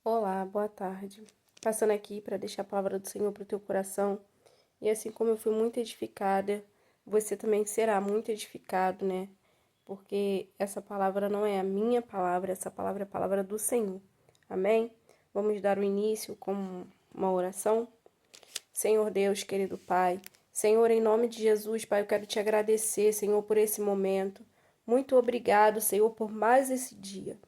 Olá, boa tarde. Passando aqui para deixar a palavra do Senhor para o teu coração. E assim como eu fui muito edificada, você também será muito edificado, né? Porque essa palavra não é a minha palavra, essa palavra é a palavra do Senhor. Amém? Vamos dar o início com uma oração. Senhor Deus, querido Pai, Senhor, em nome de Jesus, Pai, eu quero te agradecer, Senhor, por esse momento. Muito obrigado, Senhor, por mais esse dia.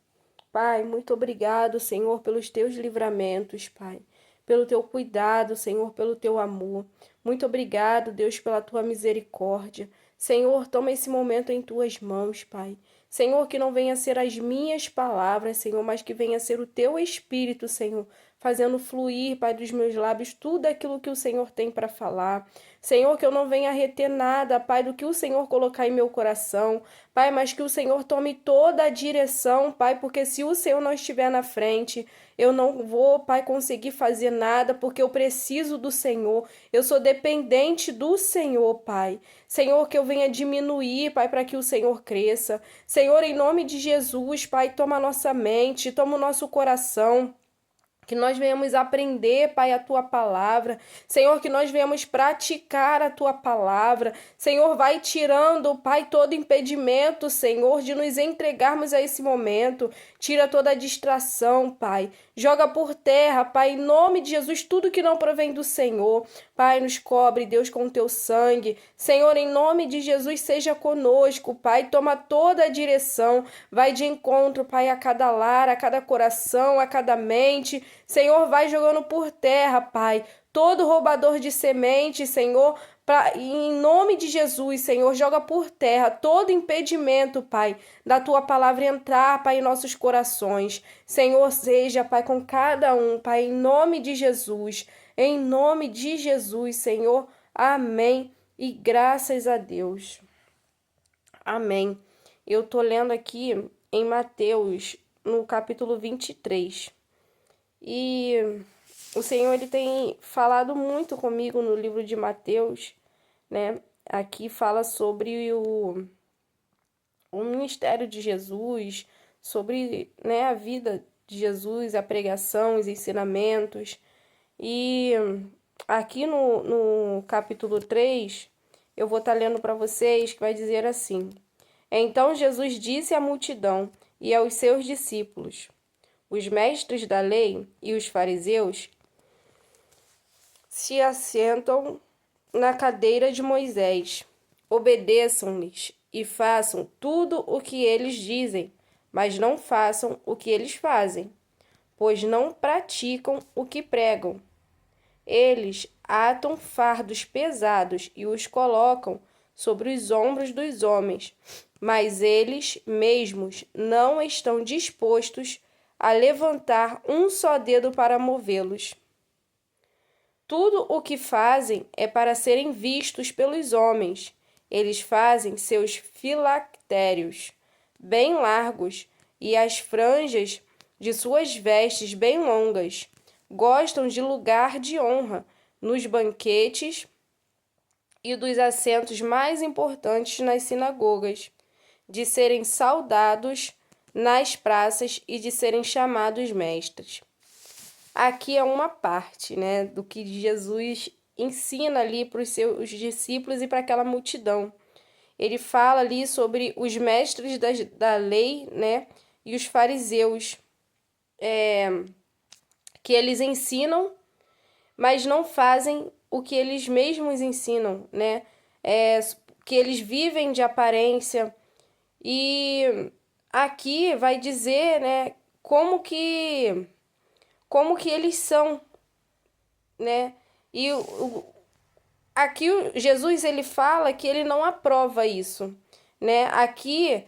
Pai, muito obrigado, Senhor, pelos teus livramentos, Pai, pelo teu cuidado, Senhor, pelo teu amor. Muito obrigado, Deus, pela tua misericórdia. Senhor, toma esse momento em tuas mãos, Pai. Senhor, que não venha ser as minhas palavras, Senhor, mas que venha ser o teu Espírito, Senhor, fazendo fluir, Pai, dos meus lábios tudo aquilo que o Senhor tem para falar. Senhor, que eu não venha reter nada, Pai, do que o Senhor colocar em meu coração. Pai, mas que o Senhor tome toda a direção, Pai, porque se o Senhor não estiver na frente, eu não vou, Pai, conseguir fazer nada, porque eu preciso do Senhor. Eu sou dependente do Senhor, Pai. Senhor, que eu venha diminuir, Pai, para que o Senhor cresça. Senhor, em nome de Jesus, Pai, toma a nossa mente, toma o nosso coração. Que nós venhamos aprender, Pai, a tua palavra. Senhor, que nós venhamos praticar a tua palavra. Senhor, vai tirando, Pai, todo impedimento, Senhor, de nos entregarmos a esse momento. Tira toda a distração, Pai. Joga por terra, Pai, em nome de Jesus, tudo que não provém do Senhor. Pai, nos cobre, Deus, com o teu sangue. Senhor, em nome de Jesus, seja conosco, Pai. Toma toda a direção. Vai de encontro, Pai, a cada lar, a cada coração, a cada mente. Senhor, vai jogando por terra, Pai, todo roubador de semente, Senhor, em nome de Jesus, Senhor, joga por terra todo impedimento, Pai, da tua palavra entrar, Pai, em nossos corações. Senhor, seja, Pai, com cada um, Pai, em nome de Jesus, Senhor, amém. E graças a Deus, amém. Eu tô lendo aqui em Mateus, no capítulo 23. E o Senhor, ele tem falado muito comigo no livro de Mateus, né? Aqui fala sobre o ministério de Jesus, sobre, né, a vida de Jesus, a pregação, os ensinamentos. E aqui no capítulo 3, eu vou estar lendo para vocês, que vai dizer assim: Então Jesus disse à multidão e aos seus discípulos: Os mestres da lei e os fariseus se assentam na cadeira de Moisés. Obedeçam-lhes e façam tudo o que eles dizem, mas não façam o que eles fazem, pois não praticam o que pregam. Eles atam fardos pesados e os colocam sobre os ombros dos homens, mas eles mesmos não estão dispostos a levantar um só dedo para movê-los. Tudo o que fazem é para serem vistos pelos homens. Eles fazem seus filactérios bem largos e as franjas de suas vestes bem longas. Gostam de lugar de honra nos banquetes e dos assentos mais importantes nas sinagogas, de serem saudados nas praças e de serem chamados mestres. Aqui é uma parte, né, do que Jesus ensina ali para os seus discípulos e para aquela multidão. Ele fala ali sobre os mestres da lei, né, e os fariseus, que eles ensinam, mas não fazem o que eles mesmos ensinam, né? Que eles vivem de aparência. E aqui vai dizer, né, como que eles são, né? E aqui Jesus, ele fala que ele não aprova isso, né? Aqui,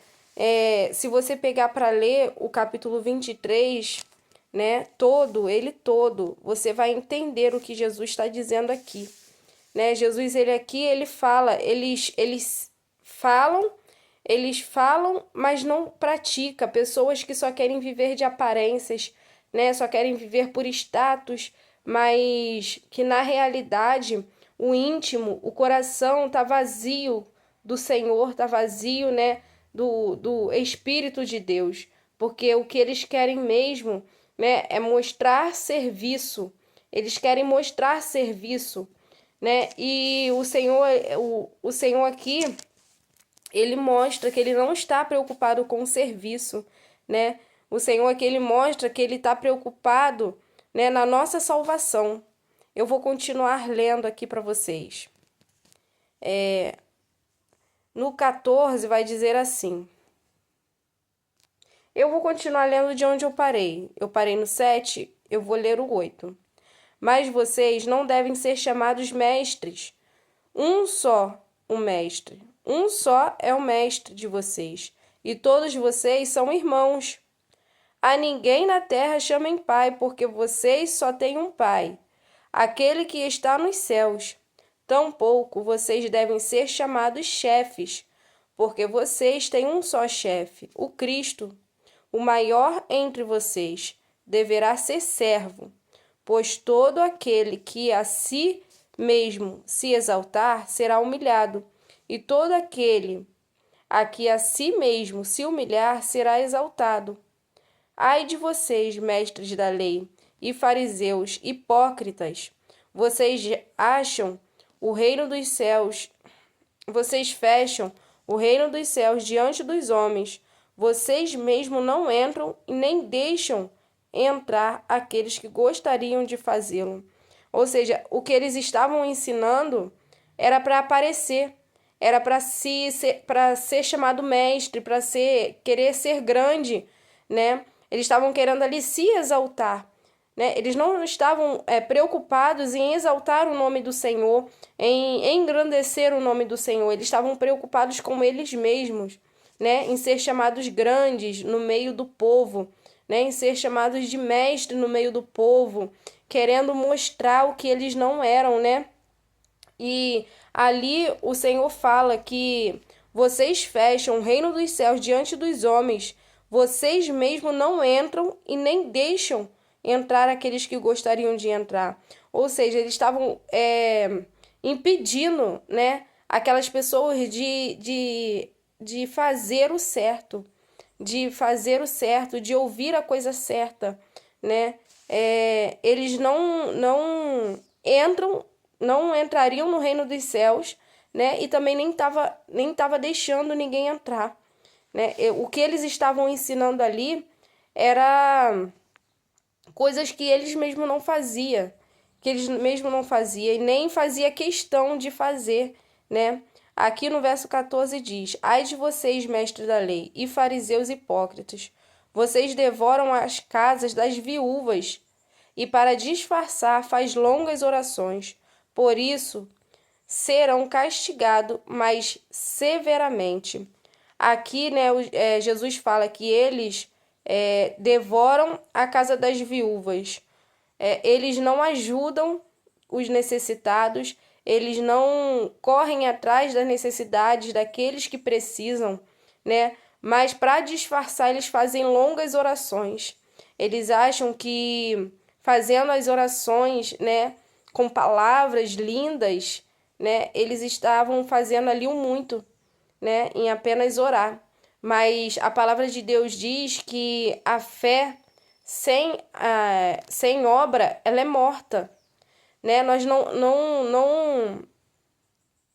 se você pegar para ler o capítulo 23, né, todo, você vai entender o que Jesus está dizendo aqui, né? Jesus, ele fala, eles falam, mas não praticam. Pessoas que só querem viver de aparências, né? Só querem viver por status, mas que na realidade o íntimo, o coração tá vazio do Senhor, tá vazio, né? Do Espírito de Deus. Porque o que eles querem mesmo né? É mostrar serviço. Eles querem mostrar serviço, né? E o Senhor aqui, ele mostra que ele não está preocupado com o serviço, né? O Senhor aqui, ele mostra que ele está preocupado, né, na nossa salvação. Eu vou continuar lendo aqui para vocês. No 14 vai dizer assim. Eu vou continuar lendo de onde eu parei. Eu parei no 7, eu vou ler o 8. Mas vocês não devem ser chamados mestres. Um só, o mestre. Um só é o mestre de vocês. E todos vocês são irmãos. A ninguém na terra chamem pai, porque vocês só têm um pai, aquele que está nos céus. Tampouco vocês devem ser chamados chefes, porque vocês têm um só chefe, o Cristo. O maior entre vocês deverá ser servo, pois todo aquele que a si mesmo se exaltar será humilhado, e todo aquele a que a si mesmo se humilhar será exaltado. Ai de vocês, mestres da lei e fariseus hipócritas, vocês acham o reino dos céus, vocês fecham o reino dos céus diante dos homens. Vocês mesmo não entram e nem deixam entrar aqueles que gostariam de fazê-lo. Ou seja, o que eles estavam ensinando era para aparecer, era para ser chamado mestre, para querer ser grande, né? Eles estavam querendo ali se exaltar, né? Eles não estavam preocupados em exaltar o nome do Senhor, em engrandecer o nome do Senhor. Eles estavam preocupados com eles mesmos, né? Em ser chamados grandes no meio do povo, né? Em ser chamados de mestre no meio do povo, querendo mostrar o que eles não eram, né? E ali o Senhor fala que vocês fecham o reino dos céus diante dos homens, vocês mesmo não entram e nem deixam entrar aqueles que gostariam de entrar. Ou seja, eles estavam impedindo, né, aquelas pessoas de fazer o certo, de ouvir a coisa certa, né? Eles não entrariam no reino dos céus, né? E também nem tava deixando ninguém entrar, né? O que eles estavam ensinando ali era coisas que eles mesmos não faziam, e nem fazia questão de fazer, né? Aqui no verso 14 diz: Ai de vocês, mestres da lei, e fariseus hipócritas, vocês devoram as casas das viúvas, e para disfarçar faz longas orações. Por isso serão castigados mais severamente. Aqui, né, Jesus fala que eles devoram a casa das viúvas. Eles não ajudam os necessitados, eles não correm atrás das necessidades daqueles que precisam, né? Mas para disfarçar, eles fazem longas orações. Eles acham que fazendo as orações, né, com palavras lindas, né, eles estavam fazendo ali muito, né, em apenas orar. Mas a palavra de Deus diz que a fé sem obra, ela é morta, né?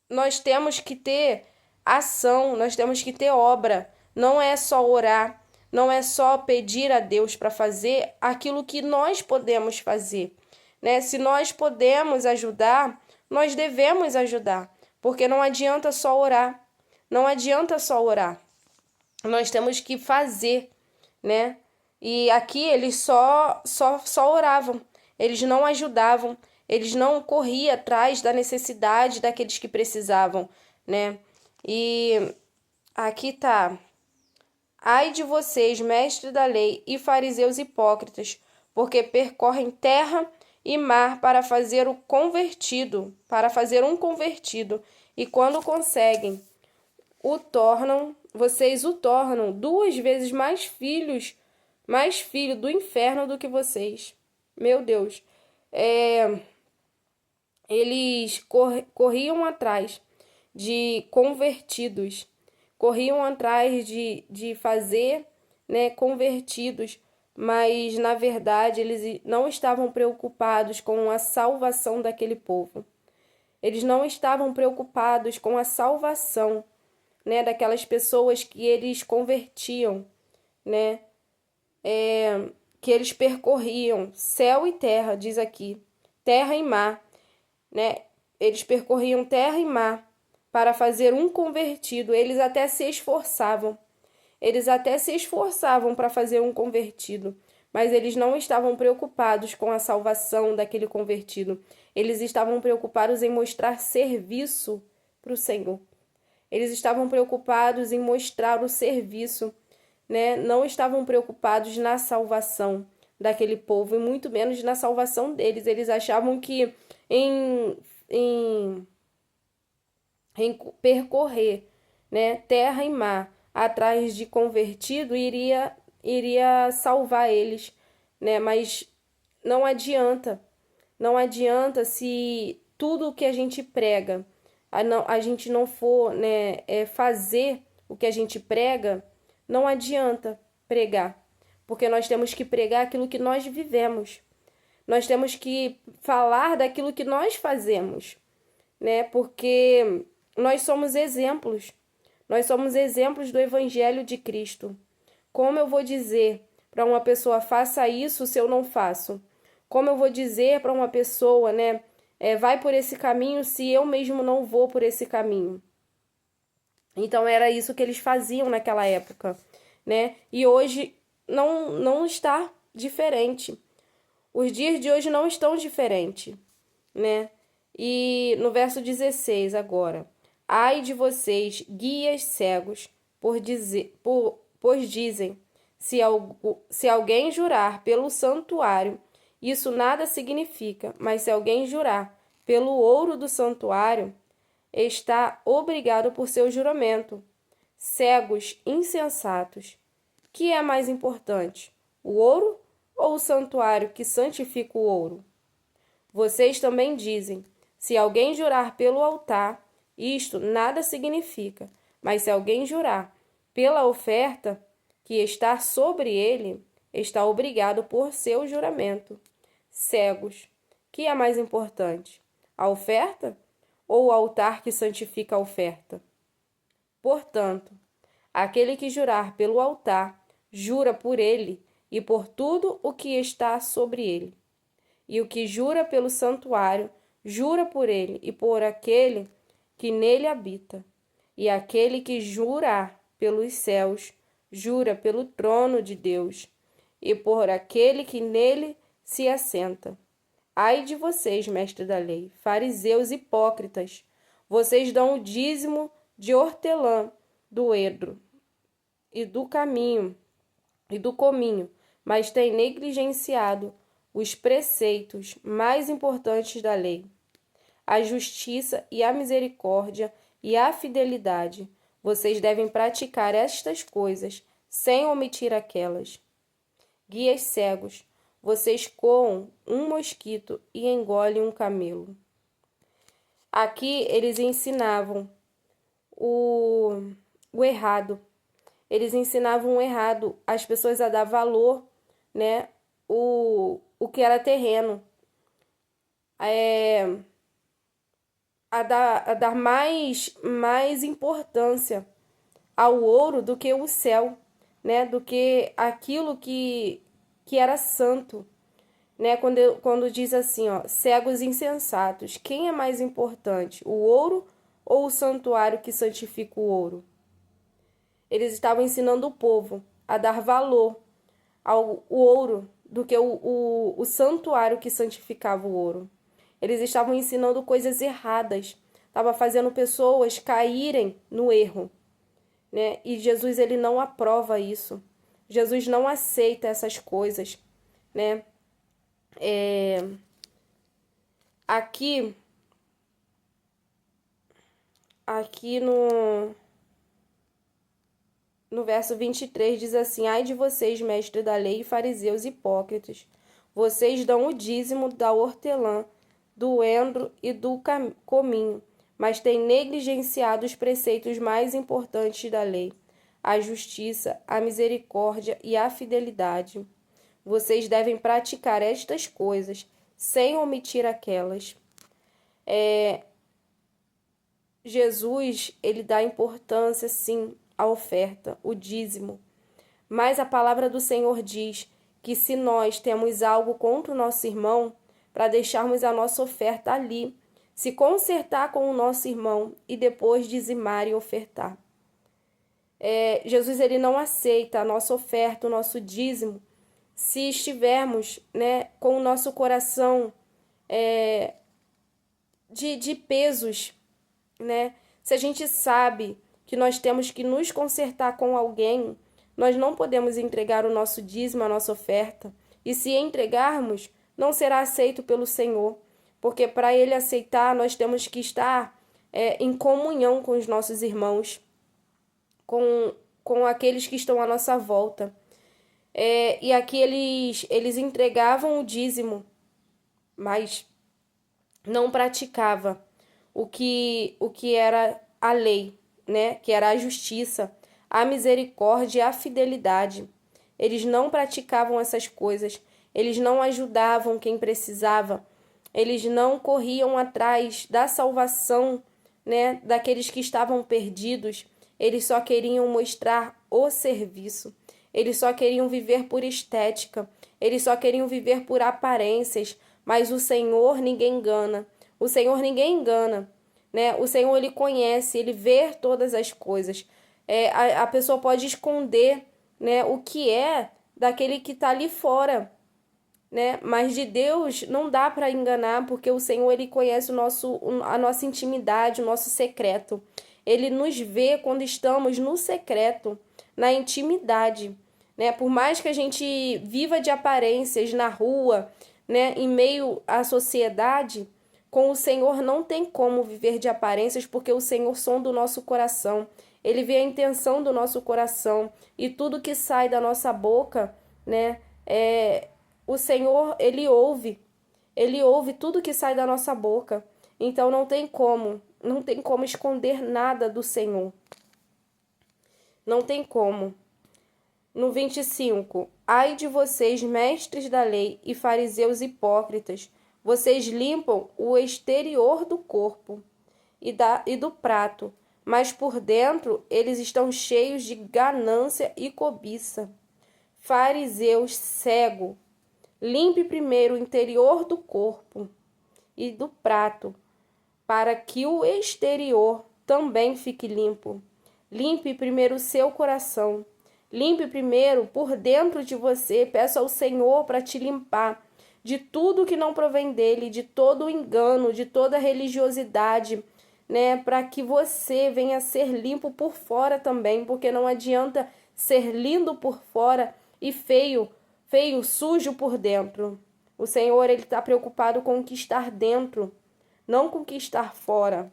Nós temos que ter ação, nós temos que ter obra. Não é só orar, não é só pedir a Deus para fazer aquilo que nós podemos fazer, né? Se nós podemos ajudar, nós devemos ajudar, porque não adianta só orar, não adianta só orar. Nós temos que fazer, né? E aqui eles só oravam, eles não ajudavam, eles não corriam atrás da necessidade daqueles que precisavam, né? E aqui tá: Ai de vocês, mestres da lei e fariseus hipócritas, porque percorrem terra e mar para fazer um convertido, e quando conseguem, vocês o tornam 2 vezes mais filho do inferno do que vocês. Meu Deus. Eles corriam atrás de convertidos, corriam atrás de fazer, né, convertidos, mas na verdade eles não estavam preocupados com a salvação daquele povo. Eles não estavam preocupados com a salvação, né, daquelas pessoas que eles convertiam, né, que eles percorriam céu e terra, diz aqui, terra e mar, né? Eles percorriam terra e mar para fazer um convertido. Eles até se esforçavam. Eles até se esforçavam para fazer um convertido, mas eles não estavam preocupados com a salvação daquele convertido. Eles estavam preocupados em mostrar serviço para o Senhor. Eles estavam preocupados em mostrar o serviço, né? Não estavam preocupados na salvação daquele povo e muito menos na salvação deles. Eles achavam que em, em, em percorrer, né, terra e mar atrás de convertido iria salvar eles, né? Mas não adianta. Não adianta se tudo o que a gente prega, a gente não for, né, fazer o que a gente prega, não adianta pregar. Porque nós temos que pregar aquilo que nós vivemos. Nós temos que falar daquilo que nós fazemos, né? Porque nós somos exemplos. Nós somos exemplos do Evangelho de Cristo. Como eu vou dizer para uma pessoa, faça isso se eu não faço? Como eu vou dizer para uma pessoa, né, vai por esse caminho se eu mesmo não vou por esse caminho? Então era isso que eles faziam naquela época, né? E hoje não está diferente. Os dias de hoje não estão diferentes, né? E no verso 16 agora. Ai de vocês, guias cegos, pois dizem, se alguém jurar pelo santuário, isso nada significa, mas se alguém jurar pelo ouro do santuário, está obrigado por seu juramento. Cegos insensatos. Que é mais importante, o ouro ou o santuário que santifica o ouro? Vocês também dizem, se alguém jurar pelo altar, isto nada significa, mas se alguém jurar pela oferta que está sobre ele, está obrigado por seu juramento. Cegos, que é mais importante, a oferta ou o altar que santifica a oferta? Portanto, aquele que jurar pelo altar, jura por ele e por tudo o que está sobre ele. E o que jura pelo santuário, jura por ele e por aquele que nele habita. E aquele que jurar pelos céus, jura pelo trono de Deus e por aquele que nele se assenta. Ai de vocês, mestres da lei, fariseus hipócritas, vocês dão o dízimo de hortelã, do edro e do caminho e do cominho, mas têm negligenciado os preceitos mais importantes da lei, a justiça e a misericórdia e a fidelidade. Vocês devem praticar estas coisas, sem omitir aquelas. Guias cegos, vocês coam um mosquito e engolem um camelo. Aqui eles ensinavam o errado. Eles ensinavam o errado, as pessoas a dar valor, né? O que era terreno. A dar mais importância ao ouro do que o céu, né? Do que aquilo que era santo, né? Quando diz assim, ó, cegos insensatos, quem é mais importante, o ouro ou o santuário que santifica o ouro? Eles estavam ensinando o povo a dar valor ao ouro do que o santuário que santificava o ouro. Eles estavam ensinando coisas erradas, estava fazendo pessoas caírem no erro, né? E Jesus, ele não aprova isso. Jesus não aceita essas coisas, né? Aqui no verso 23 diz assim: ai de vocês, mestres da lei e fariseus hipócritas, vocês dão o dízimo da hortelã, do endro e do cominho, mas têm negligenciado os preceitos mais importantes da lei, a justiça, a misericórdia e a fidelidade. Vocês devem praticar estas coisas, sem omitir aquelas. Jesus, ele dá importância, sim, à oferta, o dízimo. Mas a palavra do Senhor diz que se nós temos algo contra o nosso irmão, para deixarmos a nossa oferta ali, se consertar com o nosso irmão e depois dizimar e ofertar. Jesus, ele não aceita a nossa oferta, o nosso dízimo, se estivermos, né, com o nosso coração de pesos, né? Se a gente sabe que nós temos que nos consertar com alguém, nós não podemos entregar o nosso dízimo, a nossa oferta. E se entregarmos, não será aceito pelo Senhor, porque para Ele aceitar, nós temos que estar em comunhão com os nossos irmãos, com aqueles que estão à nossa volta. E aqui eles entregavam o dízimo, mas não praticava o que era a lei, né? Que era a justiça, a misericórdia e a fidelidade. Eles não praticavam essas coisas, eles não ajudavam quem precisava, eles não corriam atrás da salvação, né, daqueles que estavam perdidos. Eles só queriam mostrar o serviço, eles só queriam viver por estética, eles só queriam viver por aparências, mas o Senhor ninguém engana. O Senhor ninguém engana, né? O Senhor, ele conhece, ele vê todas as coisas. A pessoa pode esconder, né, o que é daquele que está ali fora, né? Mas de Deus não dá para enganar, porque o Senhor, ele conhece a nossa intimidade, o nosso secreto. Ele nos vê quando estamos no secreto, na intimidade, né? Por mais que a gente viva de aparências na rua, né, em meio à sociedade, com o Senhor não tem como viver de aparências, porque o Senhor sonda o nosso coração. Ele vê a intenção do nosso coração e tudo que sai da nossa boca, né? O Senhor, ele ouve tudo que sai da nossa boca. Então não tem como esconder nada do Senhor. Não tem como. No 25, ai de vocês, mestres da lei e fariseus hipócritas, vocês limpam o exterior do corpo e do prato, mas por dentro eles estão cheios de ganância e cobiça. Fariseus cego, limpe primeiro o interior do corpo e do prato, para que o exterior também fique limpo. Limpe primeiro o seu coração. Limpe primeiro por dentro de você. Peça ao Senhor para te limpar de tudo que não provém dele, de todo o engano, de toda a religiosidade, né? Para que você venha a ser limpo por fora também, porque não adianta ser lindo por fora e feio, sujo por dentro. O Senhor, ele está preocupado com o que está dentro, não com o que está fora.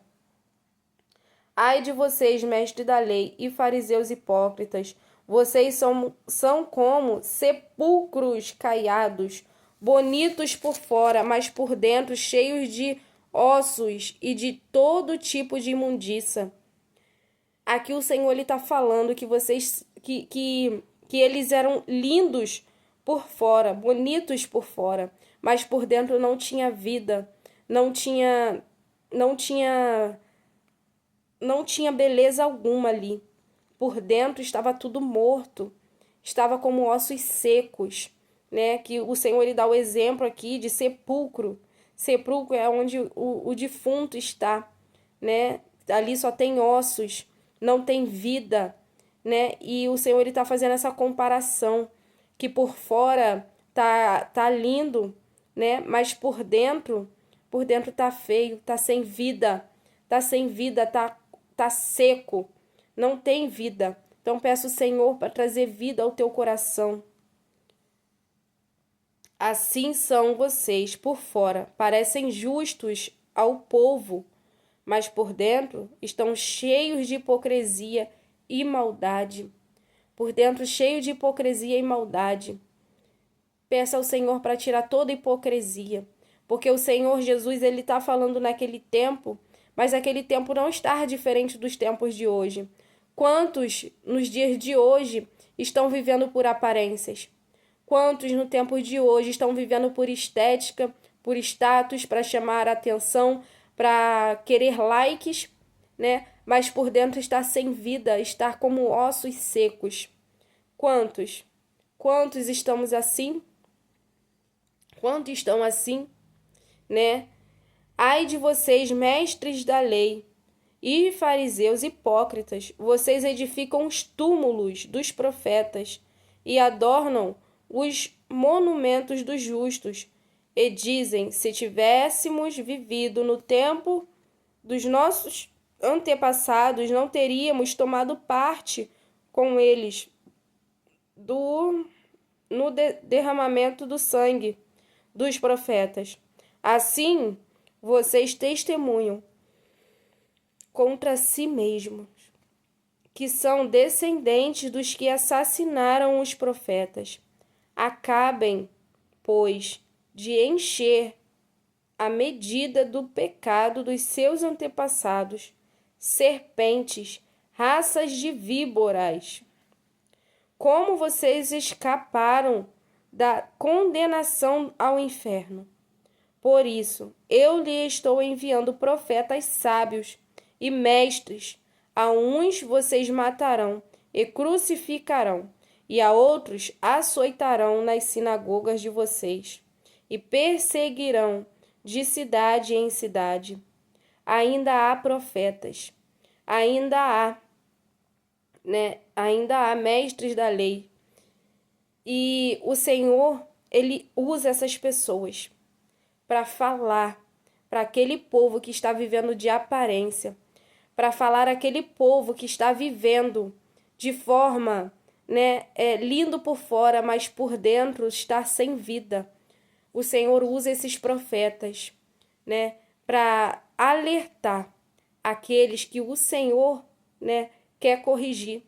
Ai de vocês, mestres da lei e fariseus hipócritas, vocês são como sepulcros caiados, bonitos por fora, mas por dentro cheios de ossos e de todo tipo de imundícia. Aqui o Senhor está falando que vocês que eles eram lindos por fora, bonitos por fora, mas por dentro não tinha vida, não tinha beleza alguma ali. Por dentro estava tudo morto, estava como ossos secos, né? Que o Senhor, ele dá o exemplo aqui de sepulcro. Sepulcro é onde o defunto está, né? Ali só tem ossos, não tem vida, né? E o Senhor, ele está fazendo essa comparação, que por fora tá lindo, né? Mas por dentro tá feio, tá sem vida, tá seco, não tem vida. Então peço ao Senhor para trazer vida ao teu coração. Assim são vocês por fora, parecem justos ao povo, mas por dentro estão cheios de hipocrisia e maldade. Por dentro cheio de hipocrisia e maldade. Peça ao Senhor para tirar toda hipocrisia, porque o Senhor Jesus, ele está falando naquele tempo, mas aquele tempo não está diferente dos tempos de hoje. Quantos nos dias de hoje estão vivendo por aparências? Quantos no tempo de hoje estão vivendo por estética, por status, para chamar a atenção, para querer likes, né? Mas por dentro estar sem vida, estar como ossos secos. Quantos? Quantos estamos assim? Quantos estão assim, né? Ai de vocês, mestres da lei, e fariseus hipócritas, vocês edificam os túmulos dos profetas e adornam os monumentos dos justos, e dizem: se tivéssemos vivido no tempo dos nossos antepassados, não teríamos tomado parte com eles no derramamento do sangue dos profetas. Assim, vocês testemunham contra si mesmos, que são descendentes dos que assassinaram os profetas. Acabem, pois, de encher a medida do pecado dos seus antepassados, serpentes, raças de víboras. Como vocês escaparam da condenação ao inferno? Por isso, eu lhe estou enviando profetas sábios e mestres. A uns vocês matarão e crucificarão, e a outros açoitarão nas sinagogas de vocês, e perseguirão de cidade em cidade. Ainda há profetas, ainda há mestres da lei. E o Senhor, ele usa essas pessoas para falar para aquele povo que está vivendo de aparência, para falar aquele povo que está vivendo de forma, lindo por fora, mas por dentro está sem vida. O Senhor usa esses profetas, para alertar aqueles que o Senhor, quer corrigir.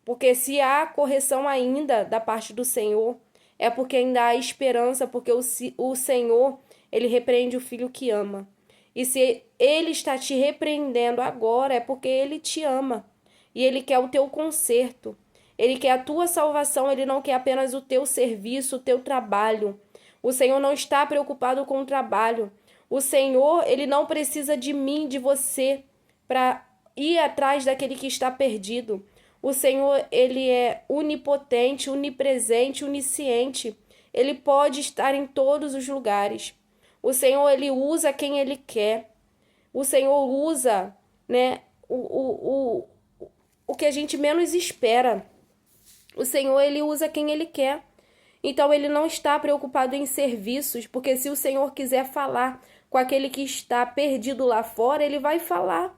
Porque se há correção ainda da parte do Senhor, é porque ainda há esperança, porque o Senhor, ele repreende o filho que ama. E se ele está te repreendendo agora, é porque ele te ama. E ele quer o teu conserto. Ele quer a tua salvação, ele não quer apenas o teu serviço, o teu trabalho. O Senhor não está preocupado com o trabalho. O Senhor, ele não precisa de mim, de você, para ir atrás daquele que está perdido. O Senhor, ele é onipotente, onipresente, onisciente. Ele pode estar em todos os lugares. O Senhor, ele usa quem ele quer. O Senhor usa, o que a gente menos espera. O Senhor, ele usa quem ele quer. Então, ele não está preocupado em serviços, porque se o Senhor quiser falar com aquele que está perdido lá fora, ele vai falar.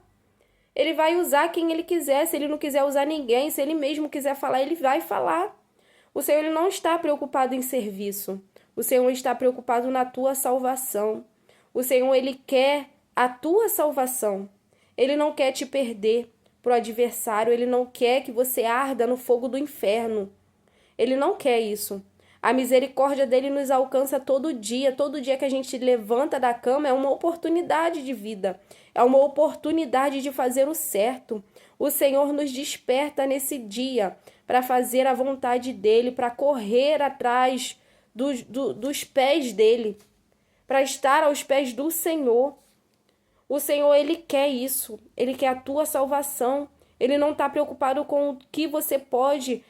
Ele vai usar quem ele quiser. Se ele não quiser usar ninguém, se ele mesmo quiser falar, ele vai falar. O Senhor, ele não está preocupado em serviço. O Senhor está preocupado na tua salvação. O Senhor, ele quer a tua salvação. Ele não quer te perder para o adversário. Ele não quer que você arda no fogo do inferno. Ele não quer isso. A misericórdia dele nos alcança todo dia. Todo dia que a gente levanta da cama é uma oportunidade de vida. É uma oportunidade de fazer o certo. O Senhor nos desperta nesse dia para fazer a vontade dele, para correr atrás dos pés dele, para estar aos pés do Senhor. O Senhor, ele quer isso. Ele quer a tua salvação. Ele não está preocupado com o que você pode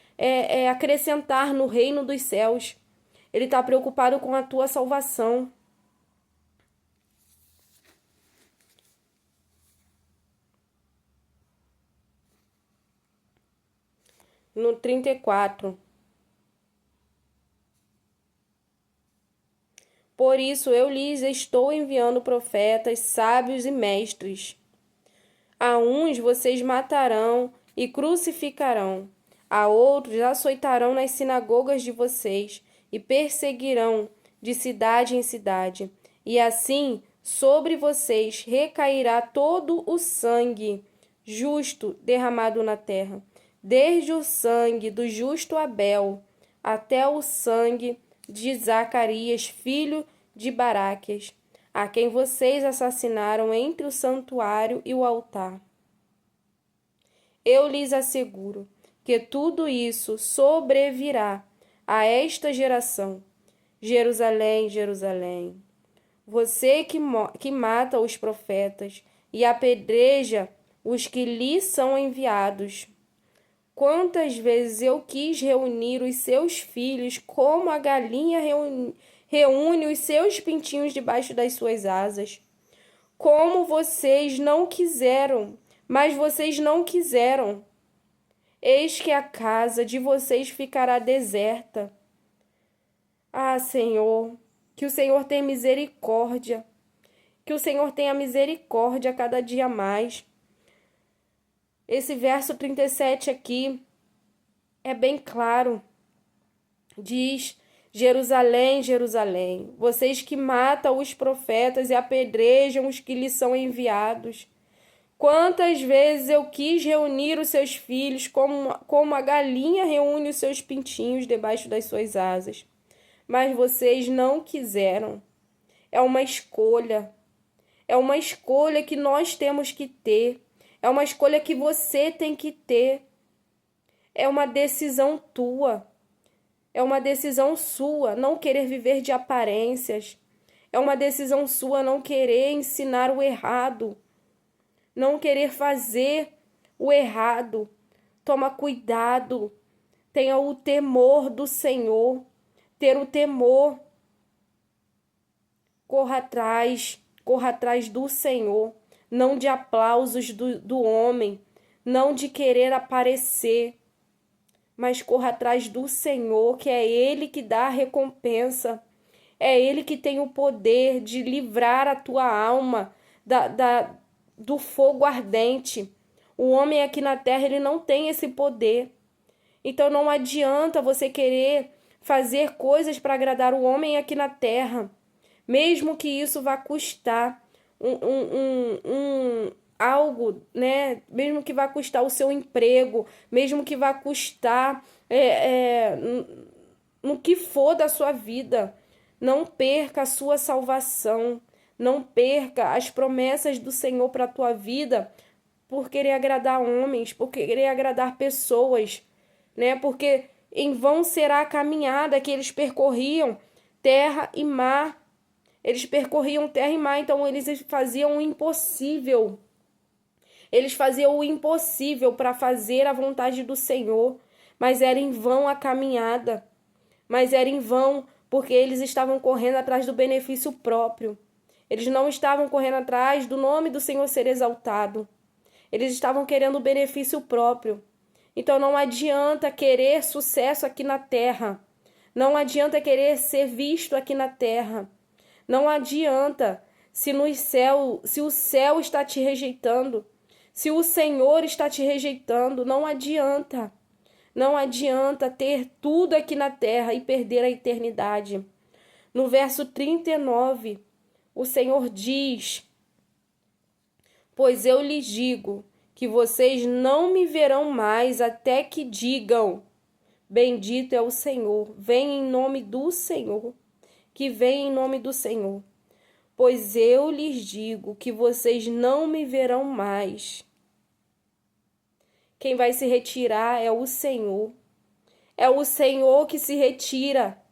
acrescentar no reino dos céus. Ele está preocupado com a tua salvação. No 34. Por isso eu lhes estou enviando profetas, sábios e mestres. A uns vocês matarão e crucificarão, a outros açoitarão nas sinagogas de vocês e perseguirão de cidade em cidade. E assim sobre vocês recairá todo o sangue justo derramado na terra, desde o sangue do justo Abel até o sangue de Zacarias, filho de Baraquias, a quem vocês assassinaram entre o santuário e o altar. Eu lhes asseguro que tudo isso sobrevirá a esta geração: Jerusalém, Jerusalém, você que mata os profetas e apedreja os que lhe são enviados. Quantas vezes eu quis reunir os seus filhos, como a galinha reúne os seus pintinhos debaixo das suas asas. Como vocês não quiseram, mas vocês não quiseram. Eis que a casa de vocês ficará deserta. Ah, Senhor, que o Senhor tenha misericórdia, que o Senhor tenha misericórdia cada dia mais. Esse verso 37 aqui é bem claro. Diz: Jerusalém, Jerusalém, vocês que matam os profetas e apedrejam os que lhes são enviados. Quantas vezes eu quis reunir os seus filhos, como a galinha reúne os seus pintinhos debaixo das suas asas. Mas vocês não quiseram. É uma escolha. É uma escolha que nós temos que ter. É uma escolha que você tem que ter. É uma decisão tua. É uma decisão sua não querer viver de aparências. É uma decisão sua não querer ensinar o errado. Não querer fazer o errado. Toma cuidado. Tenha o temor do Senhor. Ter o temor. Corra atrás do Senhor. Não de aplausos do homem. Não de querer aparecer. Mas corra atrás do Senhor, que é Ele que dá a recompensa. É Ele que tem o poder de livrar a tua alma do fogo ardente. O homem aqui na terra, ele não tem esse poder. Então não adianta você querer fazer coisas para agradar o homem aqui na terra, mesmo que isso vá custar algo, né? Mesmo que vá custar o seu emprego, mesmo que vá custar no que for da sua vida. Não perca a sua salvação, não perca as promessas do Senhor para a tua vida por querer agradar homens, por querer agradar pessoas, né? Porque em vão será a caminhada que eles percorriam terra e mar. Eles percorriam terra e mar, então eles faziam o impossível. Eles faziam o impossível para fazer a vontade do Senhor, mas era em vão a caminhada. Mas era em vão, porque eles estavam correndo atrás do benefício próprio. Eles não estavam correndo atrás do nome do Senhor ser exaltado. Eles estavam querendo o benefício próprio. Então não adianta querer sucesso aqui na terra. Não adianta querer ser visto aqui na terra. Não adianta se o céu está te rejeitando. Se o Senhor está te rejeitando, não adianta. Não adianta ter tudo aqui na terra e perder a eternidade. No verso 39, o Senhor diz: Pois eu lhes digo que vocês não me verão mais até que digam: Bendito é o Senhor, vem em nome do Senhor, que vem em nome do Senhor. Pois eu lhes digo que vocês não me verão mais. Quem vai se retirar é o Senhor. É o Senhor que se retira.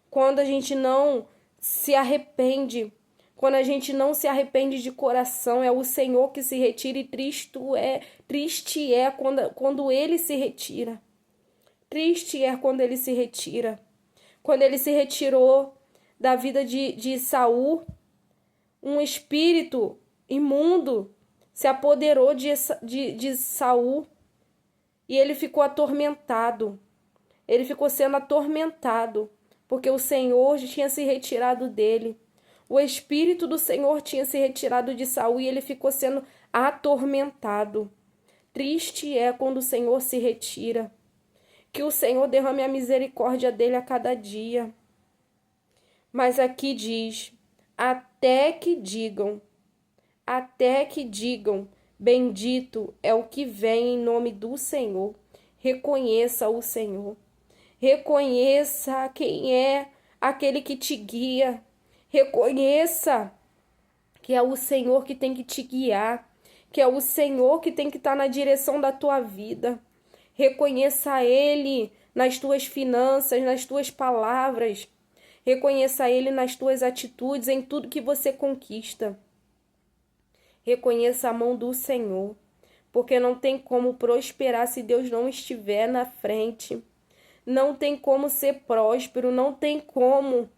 Quando a gente não se arrepende, quando a gente não se arrepende de coração, é o Senhor que se retira, e triste é quando Ele se retira. Triste é quando Ele se retira. Quando Ele se retirou da vida de Saul, um espírito imundo se apoderou de Saul. E ele ficou atormentado. Ele ficou sendo atormentado, porque o Senhor tinha se retirado dele. O Espírito do Senhor tinha se retirado de Saul e ele ficou sendo atormentado. Triste é quando o Senhor se retira. Que o Senhor derrame a misericórdia dele a cada dia. Mas aqui diz: até que digam, bendito é o que vem em nome do Senhor. Reconheça o Senhor. Reconheça quem é aquele que te guia. Reconheça que é o Senhor que tem que te guiar. Que é o Senhor que tem que estar na direção da tua vida. Reconheça Ele nas tuas finanças, nas tuas palavras. Reconheça Ele nas tuas atitudes, em tudo que você conquista. Reconheça a mão do Senhor, porque não tem como prosperar se Deus não estiver na frente. Não tem como ser próspero, não tem como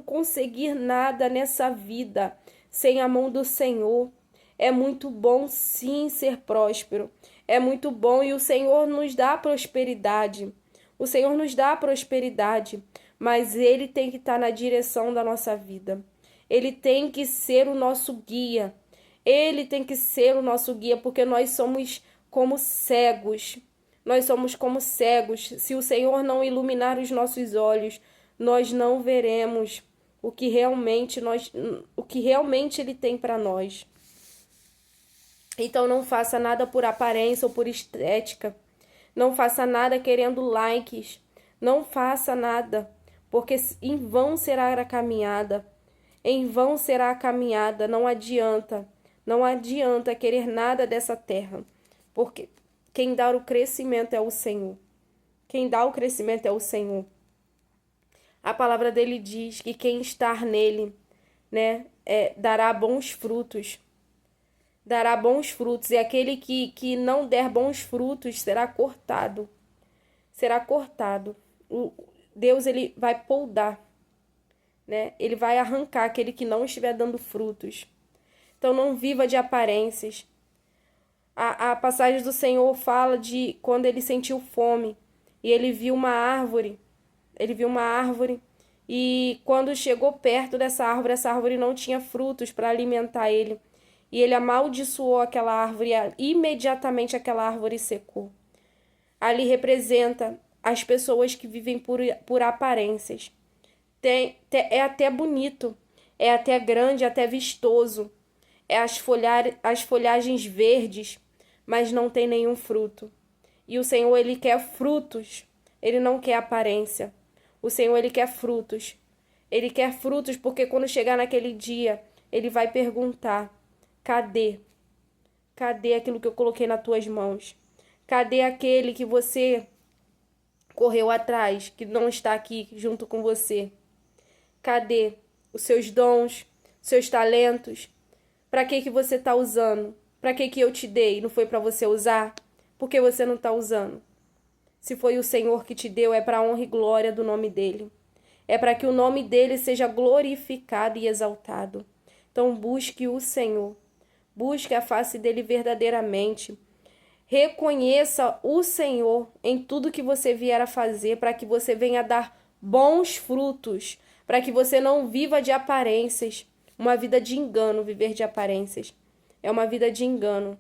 conseguir nada nessa vida sem a mão do Senhor. É muito bom sim ser próspero. É muito bom e o Senhor nos dá prosperidade. O Senhor nos dá prosperidade, mas Ele tem que estar na direção da nossa vida. Ele tem que ser o nosso guia. Ele tem que ser o nosso guia, porque nós somos como cegos. Nós somos como cegos. Se o Senhor não iluminar os nossos olhos, nós não veremos o que realmente Ele tem para nós. Então não faça nada por aparência ou por estética. Não faça nada querendo likes. Não faça nada, porque em vão será a caminhada. Em vão será a caminhada. Não adianta. Não adianta querer nada dessa terra, porque quem dá o crescimento é o Senhor. Quem dá o crescimento é o Senhor. A palavra dele diz que quem está nele, né, dará bons frutos. Dará bons frutos. E aquele que não der bons frutos será cortado. Será cortado. Deus, ele vai podar, né? Ele vai arrancar aquele que não estiver dando frutos. Então não viva de aparências. A passagem do Senhor fala de quando ele sentiu fome e ele viu uma árvore. Ele viu uma árvore e quando chegou perto dessa árvore não tinha frutos para alimentar ele. E ele amaldiçoou aquela árvore e imediatamente aquela árvore secou. Ali representa as pessoas que vivem por aparências. É até bonito, é até grande, é até vistoso. É as folhagens verdes, mas não tem nenhum fruto. E o Senhor, ele quer frutos, ele não quer aparência. O Senhor, ele quer frutos. Ele quer frutos porque quando chegar naquele dia, ele vai perguntar: cadê? Cadê aquilo que eu coloquei nas tuas mãos? Cadê aquele que você correu atrás, que não está aqui junto com você? Cadê os seus dons, seus talentos? Para que você está usando? Para que eu te dei? Não foi para você usar? Por que você não está usando? Se foi o Senhor que te deu, é para a honra e glória do nome dele. É para que o nome dele seja glorificado e exaltado. Então busque o Senhor. Busque a face dele verdadeiramente. Reconheça o Senhor em tudo que você vier a fazer, para que você venha a dar bons frutos, para que você não viva de aparências. Uma vida de engano, viver de aparências. É uma vida de engano.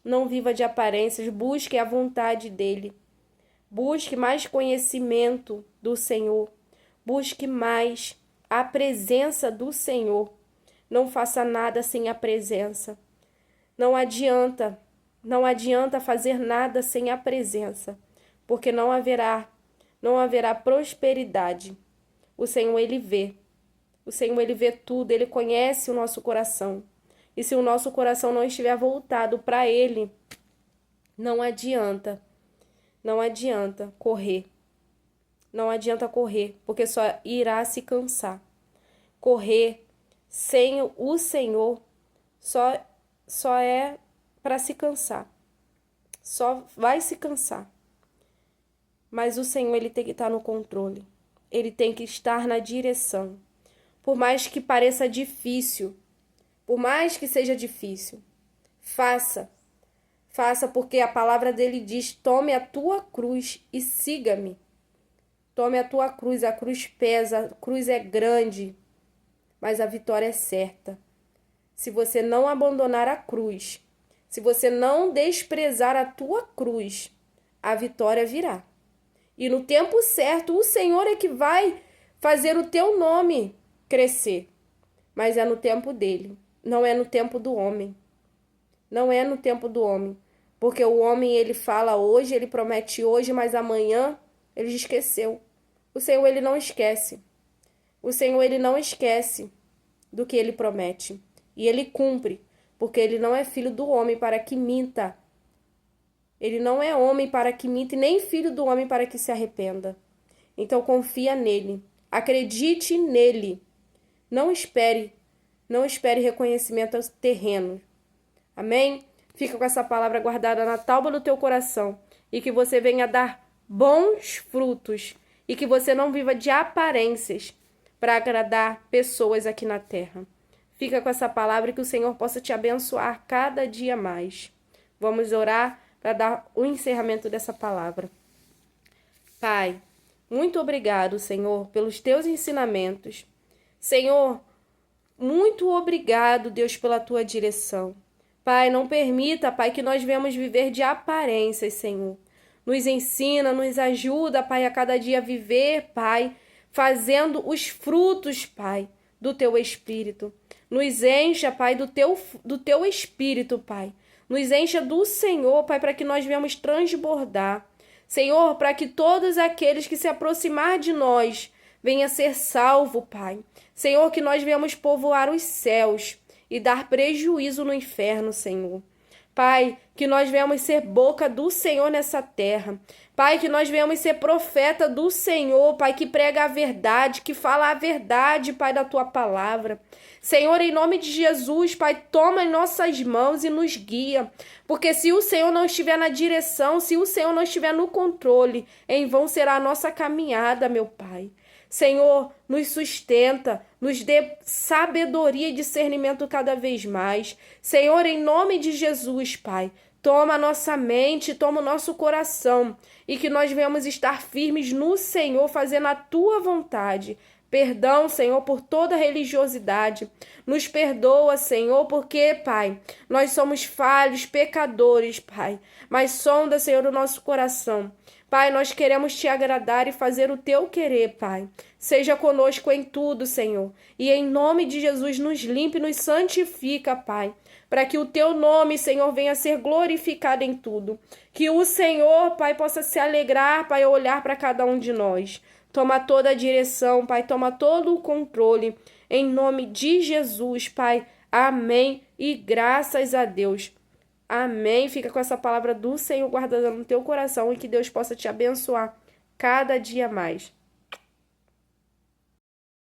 Não viva de aparências, busque a vontade dele. Busque mais conhecimento do Senhor. Busque mais a presença do Senhor. Não faça nada sem a presença. Não adianta fazer nada sem a presença, porque não haverá prosperidade. O Senhor, ele vê. O Senhor, ele vê tudo, ele conhece o nosso coração. E se o nosso coração não estiver voltado para ele, não adianta correr. Não adianta correr, porque só irá se cansar. Correr sem o Senhor só é para se cansar. Só vai se cansar. Mas o Senhor, ele tem que estar no controle. Ele tem que estar na direção. Por mais que pareça difícil, por mais que seja difícil, faça. Faça, porque a palavra dele diz: tome a tua cruz e siga-me. Tome a tua cruz, a cruz pesa, a cruz é grande, mas a vitória é certa. Se você não abandonar a cruz, se você não desprezar a tua cruz, a vitória virá. E no tempo certo, o Senhor é que vai fazer o teu nome crescer. Mas é no tempo dele, não é no tempo do homem. Não é no tempo do homem. Porque o homem, ele fala hoje, ele promete hoje, mas amanhã ele esqueceu. O Senhor, ele não esquece. O Senhor, ele não esquece do que ele promete. E ele cumpre, porque ele não é filho do homem para que minta. Ele não é homem para que minta, nem filho do homem para que se arrependa. Então confia nele, acredite nele. Não espere, não espere reconhecimento terreno. Amém? Fica com essa palavra guardada na tábua do teu coração e que você venha dar bons frutos e que você não viva de aparências para agradar pessoas aqui na terra. Fica com essa palavra e que o Senhor possa te abençoar cada dia mais. Vamos orar para dar o encerramento dessa palavra. Pai, muito obrigado, Senhor, pelos teus ensinamentos. Senhor, muito obrigado, Deus, pela tua direção. Pai, não permita, Pai, que nós venhamos viver de aparências, Senhor. Nos ensina, nos ajuda, Pai, a cada dia viver, Pai, fazendo os frutos, Pai, do teu Espírito. Nos encha, Pai, do teu Espírito, Pai. Nos encha do Senhor, Pai, para que nós venhamos transbordar. Senhor, para que todos aqueles que se aproximar de nós venham ser salvo, Pai. Senhor, que nós venhamos povoar os céus e dar prejuízo no inferno, Senhor. Pai, que nós venhamos ser boca do Senhor nessa terra. Pai, que nós venhamos ser profeta do Senhor, Pai, que prega a verdade, que fala a verdade, Pai, da tua palavra. Senhor, em nome de Jesus, Pai, toma em nossas mãos e nos guia. Porque se o Senhor não estiver na direção, se o Senhor não estiver no controle, em vão será a nossa caminhada, meu Pai. Senhor, nos sustenta, nos dê sabedoria e discernimento cada vez mais. Senhor, em nome de Jesus, Pai, toma a nossa mente, toma o nosso coração e que nós venhamos estar firmes no Senhor, fazendo a tua vontade. Perdão, Senhor, por toda religiosidade. Nos perdoa, Senhor, porque, Pai, nós somos falhos, pecadores, Pai. Mas sonda, Senhor, o nosso coração. Pai, nós queremos te agradar e fazer o teu querer, Pai. Seja conosco em tudo, Senhor. E em nome de Jesus, nos limpe, nos santifica, Pai. Para que o teu nome, Senhor, venha a ser glorificado em tudo. Que o Senhor, Pai, possa se alegrar, Pai, ao olhar para cada um de nós. Toma toda a direção, Pai, toma todo o controle. Em nome de Jesus, Pai. Amém. E graças a Deus. Amém. Fica com essa palavra do Senhor guardada no teu coração e que Deus possa te abençoar cada dia mais.